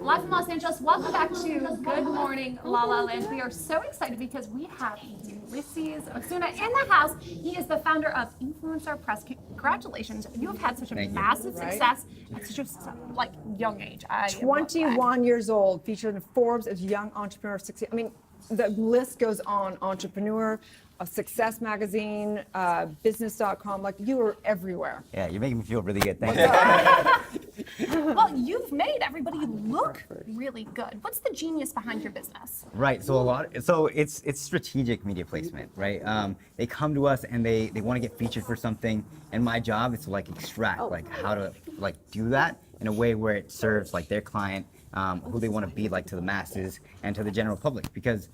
Live from Los Angeles. Welcome back to Good Morning La La Land. We are so excited because we have Ulyses Osuna in the house. He is the founder of Influencer Press. Congratulations. You have had such a massive success at such a young age. 21 years old, featured in Forbes as Young Entrepreneur Succeed. I mean, the list goes on. Entrepreneur, Success Magazine, business.com, like you were everywhere. Yeah, you're making me feel really good. Thank you. Well, you've made everybody look really good. What's the genius behind your business? Right, so it's strategic media placement, right? They come to us and they want to get featured for something, and my job is to extract how to do that in a way where it serves their client, who they want to be to the masses and to the general public. Because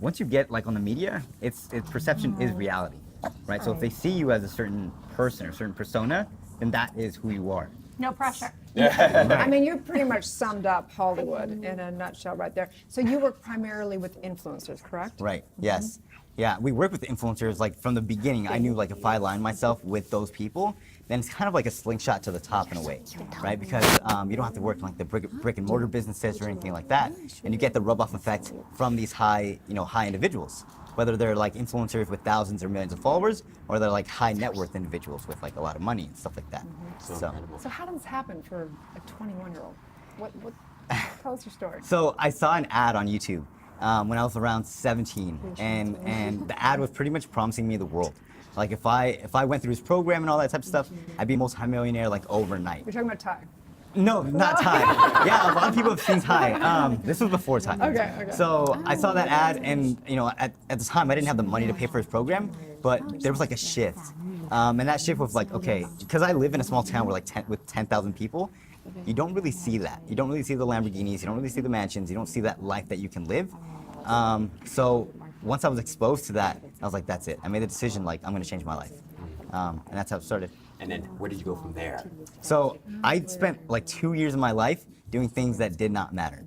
once you get on the media, its perception is reality, right? So if they see you as a certain person or a certain persona, then that is who you are. No pressure. I mean, you pretty much summed up Hollywood in a nutshell right there. So you work primarily with influencers, correct? Right, yes. Yeah, we work with influencers from the beginning. I knew if I aligned myself with those people, then it's kind of like a slingshot to the top in a way, right? Because you don't have to work in the brick and mortar businesses or anything like that, and you get the rub-off effect from these high individuals, whether they're influencers with thousands or millions of followers, or they're high net worth individuals with a lot of money and stuff like that. So how does this happen for a 21-year-old? What tell us your story. So I saw an ad on YouTube when I was around 17, and the ad was pretty much promising me the world. If I went through his program and all that type of stuff, I'd be multi-millionaire overnight. You're talking about Ty. No, not Ty. Yeah, a lot of people have seen Ty. This was before Ty. Okay. So I saw that ad, and at the time I didn't have the money to pay for his program, but there was a shift, and that shift was okay, because I live in a small town where with 10,000 people, you don't really see that. You don't really see the Lamborghinis. You don't really see the mansions. You don't see that life that you can live. So once I was exposed to that, I was that's it. I made the decision I'm going to change my life, and that's how it started. And then where did you go from there? So I spent 2 years of my life doing things that did not matter.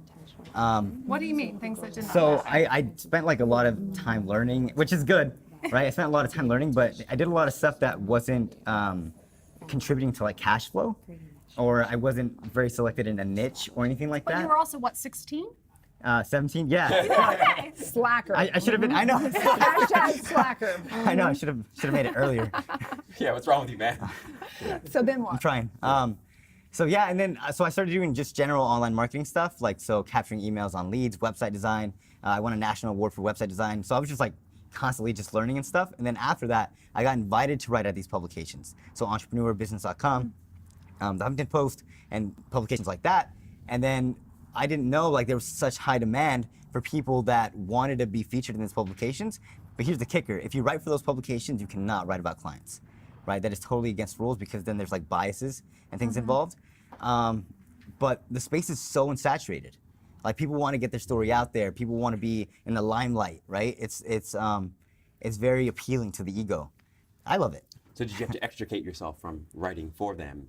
What do you mean, things that did not So matter? I spent a lot of time learning, which is good, right? I spent a lot of time learning, but I did a lot of stuff that wasn't contributing to cash flow, or I wasn't very selected in a niche or anything like But that. you were also, 16? 17, yeah. Okay. Slacker. I should have been, I know. Hashtag slacker. I know, I should have made it earlier. Yeah, what's wrong with you, man? So then what? I'm trying. So yeah, and then so I started doing just general online marketing stuff, so capturing emails on leads, website design. I won a national award for website design. So I was just constantly just learning and stuff. And then after that, I got invited to write at these publications. So Entrepreneur, business.com, the Huffington Post, and publications like that. And then I didn't know there was such high demand for people that wanted to be featured in these publications. But here's the kicker: if you write for those publications, you cannot write about clients, right? That is totally against rules, because then there's biases and things involved. But the space is so unsaturated. People want to get their story out there. People want to be in the limelight, right? It's very appealing to the ego. I love it. So did you have to extricate yourself from writing for them?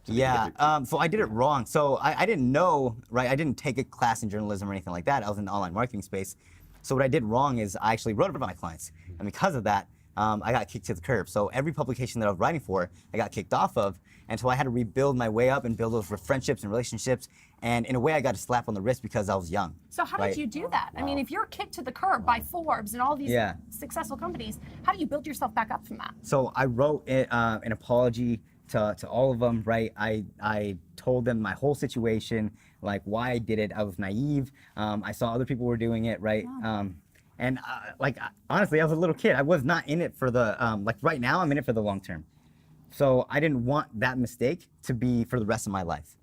Yeah, so I did it wrong. So I didn't know, right? I didn't take a class in journalism or anything like that. I was in the online marketing space. So what I did wrong is I actually wrote about my clients. And because of that, I got kicked to the curb. So every publication that I was writing for, I got kicked off of. And so I had to rebuild my way up and build those friendships and relationships. And in a way, I got a slap on the wrist because I was young. So how did you do that? I mean, if you're kicked to the curb by Forbes and all these successful companies, how do you build yourself back up from that? So I wrote an apology to all of them, right? I told them my whole situation, why I did it. I was naive. I saw other people were doing it, right? And honestly, I was a little kid. I was not in it for the, right now, I'm in it for the long term. So I didn't want that mistake to be for the rest of my life.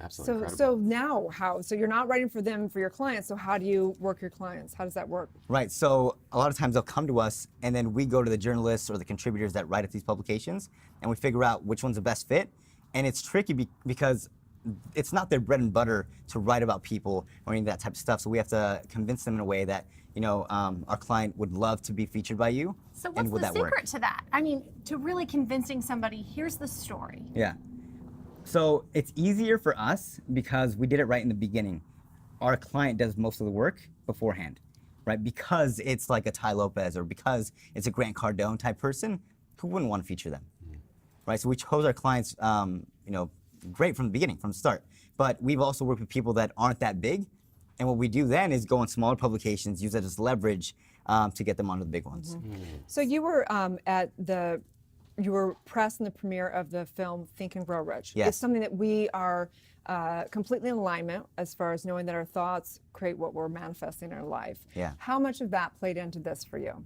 Absolutely incredible. So now how? So you're not writing for them, for your clients. So how do you work your clients? How does that work? Right. So a lot of times they'll come to us, and then we go to the journalists or the contributors that write at these publications, and we figure out which one's the best fit. And it's tricky because it's not their bread and butter to write about people or any of that type of stuff. So we have to convince them in a way that our client would love to be featured by you. So what's the secret to that? I mean, to really convincing somebody, here's the story. Yeah. So it's easier for us because we did it right in the beginning. Our client does most of the work beforehand, right? Because it's a Ty Lopez or because it's a Grant Cardone type person, who wouldn't want to feature them, right? So we chose our clients, great from the beginning, from the start. But we've also worked with people that aren't that big. And what we do then is go in smaller publications, use that as leverage to get them onto the big ones. So you were you were pressed in the premiere of the film Think and Grow Rich. Yes. It's something that we are completely in alignment as far as knowing that our thoughts create what we're manifesting in our life. Yeah. How much of that played into this for you?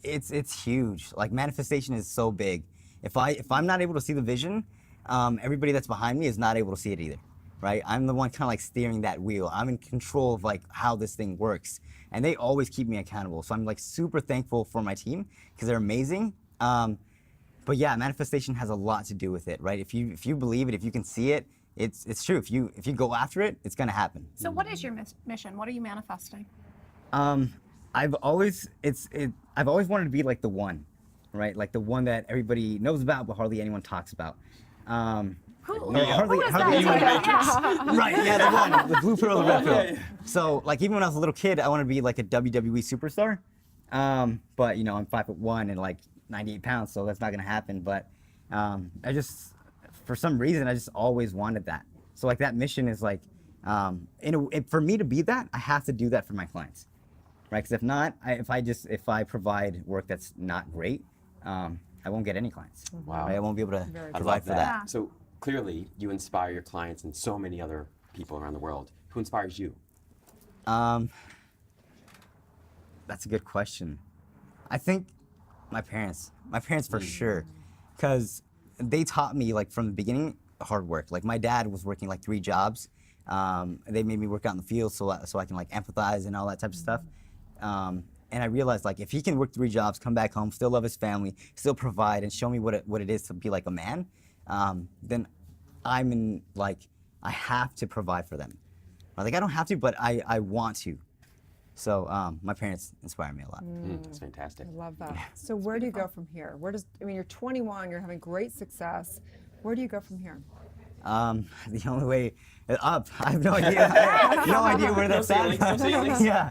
It's huge. Like manifestation is so big. If I'm not able to see the vision, everybody that's behind me is not able to see it either, right? I'm the one kind of like steering that wheel. I'm in control of like how this thing works, and they always keep me accountable. So I'm like super thankful for my team because they're amazing. But yeah, manifestation has a lot to do with it, right? If you believe it, if you can see it, it's true. If you go after it, it's gonna happen. So what is your mission? What are you manifesting? I've always wanted to be like the one, right? Like the one that everybody knows about but hardly anyone talks about. Who Hardly is that? anyone. Yeah. Right, yeah, the one, the blue pill, the red pill. So like even when I was a little kid, I wanted to be like a WWE superstar. But you know, I'm 5'1" and like 98 pounds, so that's not gonna happen. But I just, for some reason, I just always wanted that. So like that mission is like, for me to be that, I have to do that for my clients, right? Because if not, if I provide work that's not great, I won't get any clients. Wow. Right? I won't be able to I provide love for that. that. So clearly, you inspire your clients and so many other people around the world. Who inspires you? That's a good question. I think my parents for sure, because they taught me like from the beginning hard work. Like my dad was working like 3 jobs. They made me work out in the field so I can like empathize and all that type of stuff. And I realized like if he can work 3 jobs, come back home, still love his family, still provide, and show me what it is to be like a man, then I'm in like I have to provide for them. Like I don't have to, but I want to. So my parents inspire me a lot. That's fantastic. I love that. So where do you go from here? You're 21, you're having great success. Where do you go from here? The only way up. I have no idea. I have no idea where that's at. No ceilings. Yeah.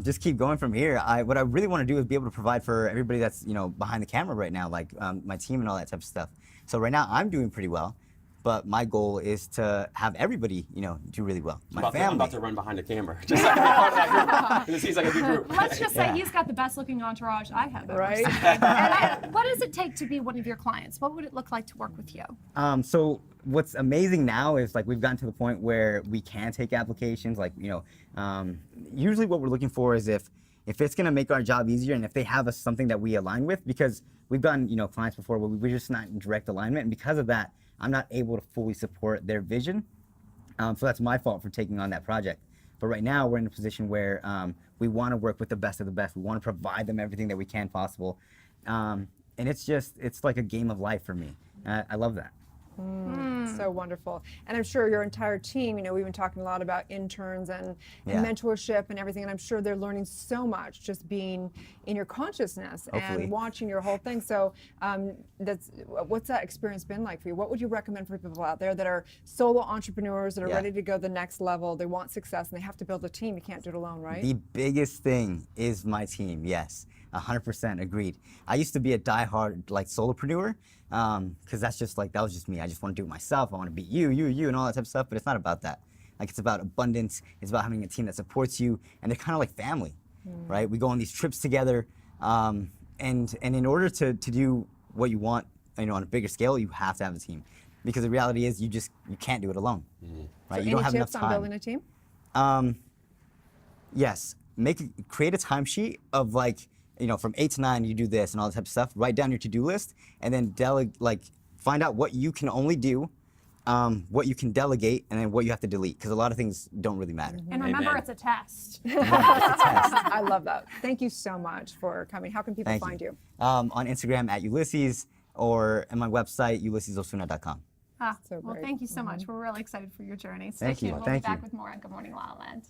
Just keep going from here. What I really want to do is be able to provide for everybody that's behind the camera right now, like my team and all that type of stuff. So right now I'm doing pretty well, but my goal is to have everybody do really well. My family. I'm about to run behind the camera. Just like part of that group. It seems like a good group. Let's just say Yeah. he's got the best looking entourage I have ever Right. seen. And what does it take to be one of your clients? What would it look like to work with you? So what's amazing now is like we've gotten to the point where we can take applications. Like usually what we're looking for is if it's gonna make our job easier and if they have something that we align with, because we've gotten clients before where we're just not in direct alignment, and because of that, I'm not able to fully support their vision. So that's my fault for taking on that project. But right now we're in a position where we want to work with the best of the best. We want to provide them everything that we can possible, and it's like a game of life for me. I love that. So wonderful. And I'm sure your entire team, we've been talking a lot about interns and Yeah. mentorship and everything, and I'm sure they're learning so much just being in your consciousness Hopefully. and watching your whole thing. So what's that experience been like for you? What would you recommend for people out there that are solo entrepreneurs that are Yeah. ready to go the next level, they want success, and they have to build a team? You can't do it alone, right? The biggest thing is my team. Yes, 100% agreed. I used to be a diehard like solopreneur, because that was just me. I just want to do it myself. I want to beat you, and all that type of stuff. But it's not about that. Like it's about abundance. It's about having a team that supports you, and they're kind of like family, right? We go on these trips together, and in order to do what you want, on a bigger scale, you have to have a team, because the reality is you can't do it alone, right? So You don't any have enough tips on time. building a team? Yes, create a timesheet of like, from 8 to 9 you do this and all that type of stuff. Write down your to-do list and then find out what you can only do, what you can delegate, and then what you have to delete, because a lot of things don't really matter. And remember, Amen. it's a test. I love that. Thank you so much for coming. How can people Thank find you? On Instagram at Ulyses, or at my website, ulyssesosuna.com. Ah, So well, great. thank you so much. We're really excited for your journey. Stay Thank you. tuned. We'll Thank be back you. with more on Good Morning La La Land.